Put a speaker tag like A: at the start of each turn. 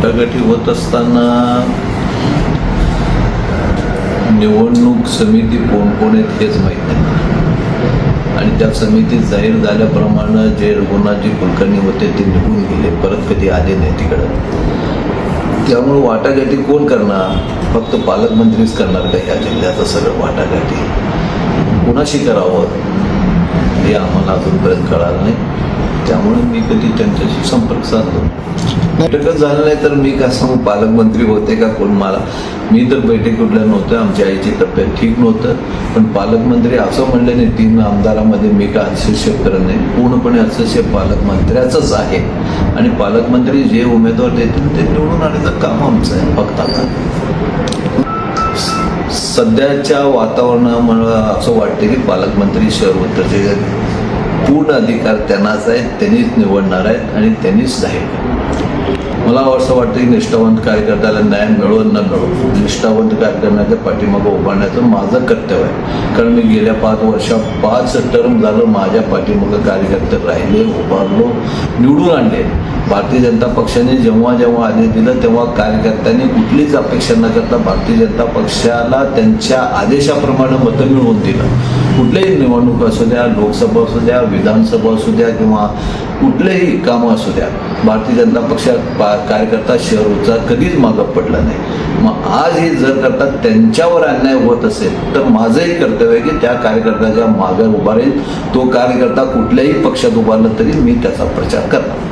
A: वाटाघाटी होत असताना निवडणूक समिती कोण कोण आहेत हेच माहीत नाही आणि त्या समितीत जाहीर झाल्याप्रमाणे जे रघुनाथजी कुलकर्णी होते ते निघून गेले, परत कधी आले नाही तिकडं. त्यामुळे वाटाघाटी कोण करणार? फक्त पालकमंत्रीच करणार का ह्या जिल्ह्याचं सगळं वाटाघाटी? कुणाशी करावं हे आम्हाला अजूनपर्यंत कळालं नाही. त्यामुळे मी कधी त्यांच्याशी संपर्क साधलो बैठकच झालं नाही तर मी का सांगू पालकमंत्री होते का कोण? मी तर बैठक कुठल्या नव्हतं, आमच्या आईची तब्येत ठीक नव्हतं, पण पालकमंत्री असं म्हणले नाही 3 आमदारामध्ये मी का हस्तक्षेप करत नाही. पूर्णपणे हस्तक्षेप पालकमंत्र्याचंच आहे आणि पालकमंत्री जे उमेदवार देतील ते निवडून आणण्याचं काम आमचं आहे. फक्त आता सध्याच्या वातावरणामुळे असं वाटतं की पालकमंत्री शहर उत्तरचे पूर्ण अधिकार त्यांनाच आहेत, त्यांनीच निवडणार आहेत आणि त्यांनीच जाहीर करणार. मला असं वाटतं की निष्ठावंत कार्यकर्त्याला न्याय मिळो न मिळो, निष्ठावंत कार्यकर्त्याच्या पाठीमागं उभारण्याचं माझं कर्तव्य आहे. कारण मी गेल्या 5 वर्षात 5 टर्म झालं माझ्या पाठीमागं कार्यकर्ते राहिले, उभारलो, निवडून आणले. भारतीय जनता पक्षाने जेव्हा जेव्हा आदेश दिलं तेव्हा कार्यकर्त्यांनी कुठलीच अपेक्षा न करता भारतीय जनता पक्षाला त्यांच्या आदेशाप्रमाणे मतं मिळवून दिलं. कुठल्याही निवडणूक असू द्या, लोकसभा असू द्या, विधानसभा असू द्या किंवा कुठलेही कामं असू द्या, भारतीय जनता पक्षात कार्यकर्ता शहर उच्चार कधीच मागं पडला नाही. मग आज हे जर करता त्यांच्यावर अन्याय होत असेल तर माझंही कर्तव्य आहे की त्या कार्यकर्त्याच्या मागे उभा राहील. तो कार्यकर्ता कुठल्याही पक्षात उभारला तरी मी त्याचा प्रचार करणार.